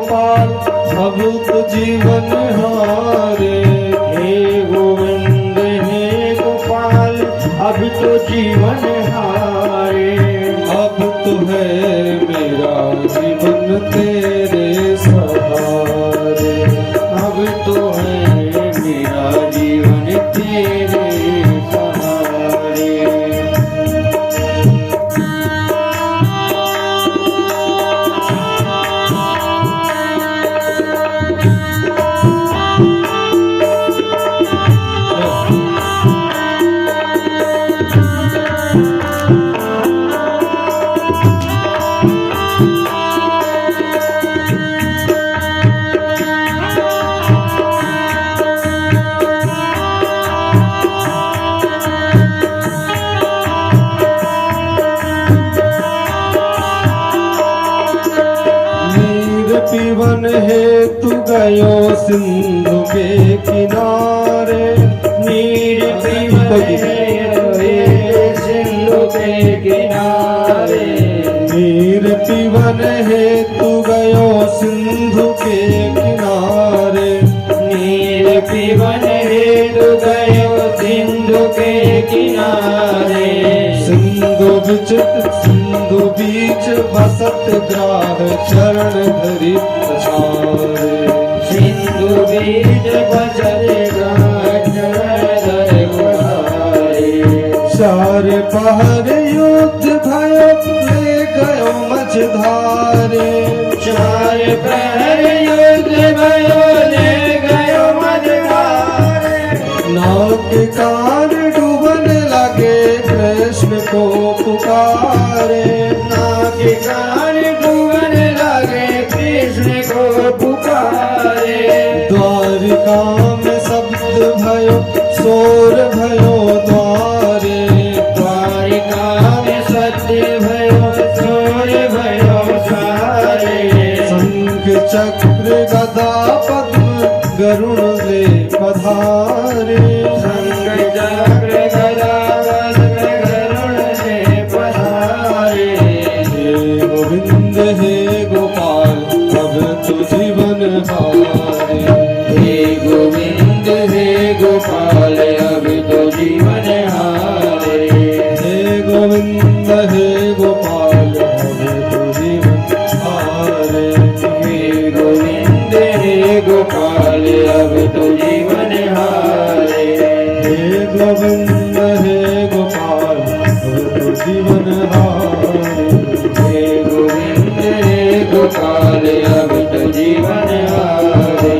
गोपाल अब तो जीवन हारे। हे गोविंद हे गोपाल अब तो जीवन हारे। अब तो है मेरा जीवन तेरे सहारे। अब तो है मेरा जीवन तेरे सहारे। पीवन हेतु गयो सिंधु के किनारे। नीर पीवन सिंधु के किनारे। नीर पीवन हेतु गयो सिंधु के किनारे। नीर पीवन हेतु गयो सिंधु के किनारे। सिंधु बीच बसत ग्राह चरण धरि पछारे। सिंधु बीच बसत ग्राह चरण धरि पछारे। चार पहर युद्ध भयो ले गयो मझधारे। चार पहर युद्ध भयो ले गयो मझधारे। नाग कान डूबन लगे कृष्ण को पुकारे। नाग कान डूबन लगे कृष्ण को पुकारे। द्वारिका में शब्द भयो शोर भयो द्वारे। द्वारिका में सत्य भयो शोर भयो सारे। शंख चक्र गदा पद्म गरुड़ ले पधारे। शंख चक्र गदा पद्म गरुड़ ले पधारे। हे गोविंद हे गोपाल अब तो जीवन हारे। हे गोविंद हे गोपाल अब तो जीवन हारे। हे गोविंद हे गोपाल अब तो जीवन हारे। हे गोविंद हे गोपाल अब तो जीवन हारे। हे गोविंद हे गोपाल अब तो जीवन हारे। हे गोविंद हे गोपाल अब तो जीवन हारे।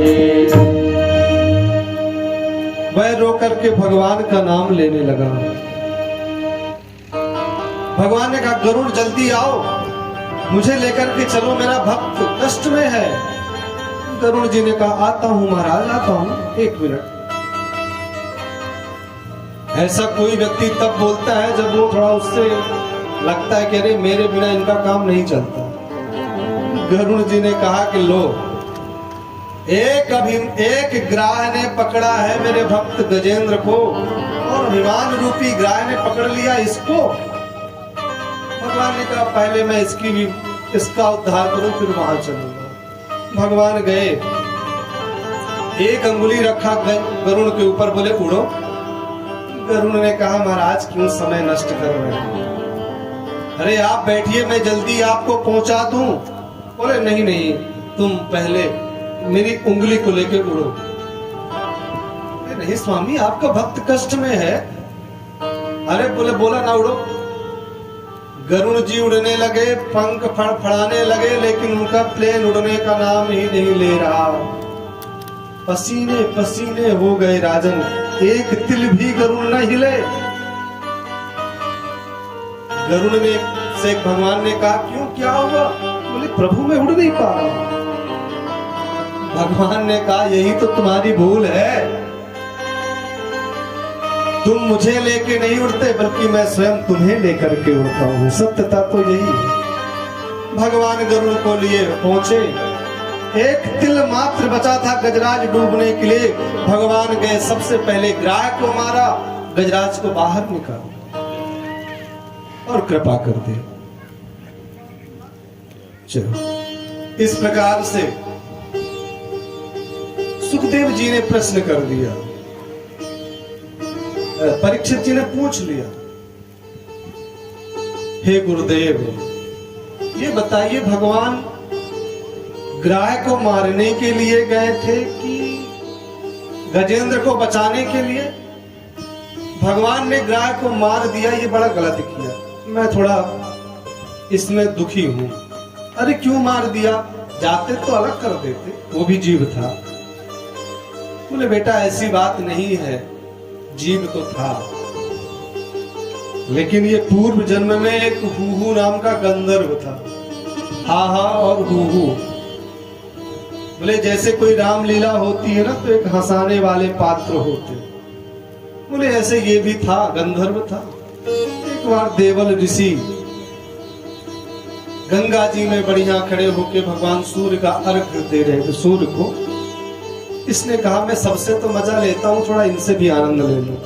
वह रो करके भगवान का नाम लेने लगा। भगवान ने कहा गरुड़ जल्दी आओ, मुझे लेकर के चलो, मेरा भक्त कष्ट में है। गरुड़ जी ने कहा आता हूं महाराज, आता हूं, एक मिनट। ऐसा कोई व्यक्ति तब बोलता है जब वो थोड़ा उससे लगता है कि अरे मेरे बिना इनका काम नहीं चलता। गरुड़ जी ने कहा कि लो, एक ग्राह ने पकड़ा है मेरे भक्त गजेंद्र को, और अभिमान रूपी ग्राह ने पकड़ लिया इसको। भगवान ने कहा पहले मैं इसका उद्धार करूं, फिर वहां चलूंगा। भगवान गए, एक अंगुली रखा गरुड़ के ऊपर, बोले उड़ो। गरुड़ ने कहा महाराज क्यों समय नष्ट कर रहे हैं, अरे आप बैठिए, मैं जल्दी आपको पहुंचा दूं। बोले नहीं नहीं, तुम पहले मेरी उंगली को लेकर उड़ो। नहीं स्वामी, आपका भक्त कष्ट में है। अरे बोले बोला ना उड़ो। गरुड़ जी उड़ने लगे, पंख फड़फड़ाने लगे, लेकिन उनका प्लेन उड़ने का नाम ही नहीं ले रहा। पसीने पसीने हो गए राजन, एक तिल भी गरुड़ न हिले। गरुड़ ने से भगवान ने कहा क्यों, क्या हुआ? बोले प्रभु मैं उड़ नहीं पा रहा। भगवान ने कहा यही तो तुम्हारी भूल है, तुम मुझे लेके नहीं उड़ते, बल्कि मैं स्वयं तुम्हें लेकर के उड़ता हूं। सत्यता तो यही है। भगवान गरुड़ को लिए पहुंचे, एक तिल मात्र बचा था गजराज डूबने के लिए। भगवान गए, सबसे पहले ग्राह को मारा, गजराज को बाहर निकाला और कृपा कर दे। चलो इस प्रकार से सुखदेव जी ने प्रश्न कर दिया, परीक्षित जी ने पूछ लिया, हे गुरुदेव ये बताइए भगवान ग्राह को मारने के लिए गए थे कि गजेंद्र को बचाने के लिए? भगवान ने ग्राह को मार दिया, ये बड़ा गलत किया, मैं थोड़ा इसमें दुखी हूं। अरे क्यों मार दिया? जाते तो अलग कर देते, वो भी जीव था। बोले बेटा ऐसी बात नहीं है, जीव तो था, लेकिन ये पूर्व जन्म में एक हूहू नाम का गंधर्व था। हा हा और हूहू, बोले जैसे कोई रामलीला होती है ना तो एक हंसाने वाले पात्र होते, बोले ऐसे ये भी था, गंधर्व था। एक बार देवल ऋषि गंगा जी में बढ़िया खड़े होके भगवान सूर्य का अर्घ दे रहे थे, सूर्य को। इसने कहा मैं सबसे तो मजा लेता हूं, थोड़ा इनसे भी आनंद ले लूं।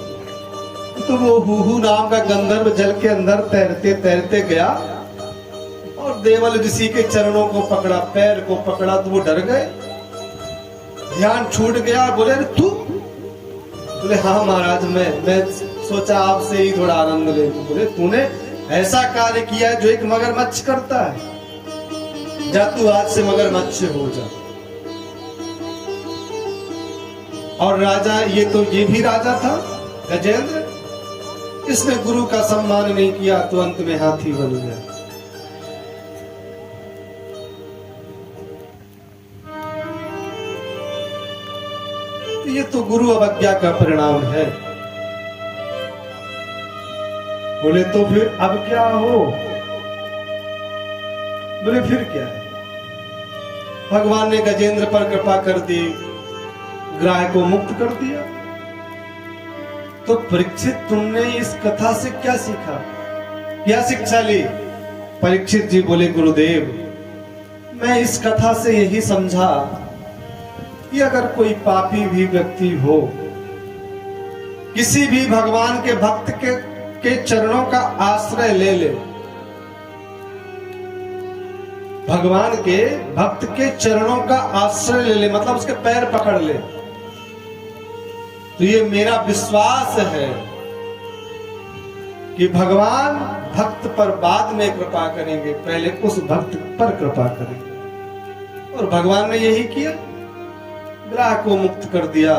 तो वो हूहू नाम का गंधर्व जल के अंदर तैरते तैरते गया और देवल ऋषि के चरणों को पकड़ा, पैर को पकड़ा, तो वो डर गए, ध्यान छूट गया। बोले तू? बोले हाँ महाराज, मैं सोचा आपसे ही थोड़ा आनंद ले लूं। बोले तूने ऐसा कार्य किया जो एक मगरमच्छ करता है, जा तू आज से मगरमच्छ हो जा। और राजा, ये भी राजा था गजेंद्र, इसने गुरु का सम्मान नहीं किया तो अंत में हाथी बन गया। ये तो गुरु अवज्ञा का परिणाम है। बोले तो फिर अब क्या हो? बोले फिर क्या है? भगवान ने गजेंद्र पर कृपा कर दी, ग्राह को मुक्त कर दिया। तो परीक्षित तुमने इस कथा से क्या सीखा, क्या शिक्षा ली? परीक्षित जी बोले गुरुदेव मैं इस कथा से यही समझा कि अगर कोई पापी भी व्यक्ति हो, किसी भी भगवान के भक्त के चरणों का आश्रय ले ले, भगवान के भक्त के चरणों का आश्रय ले ले, मतलब उसके पैर पकड़ ले, तो ये मेरा विश्वास है कि भगवान भक्त पर बाद में कृपा करेंगे, पहले उस भक्त पर कृपा करेंगे। और भगवान ने यही किया, ग्राह को मुक्त कर दिया।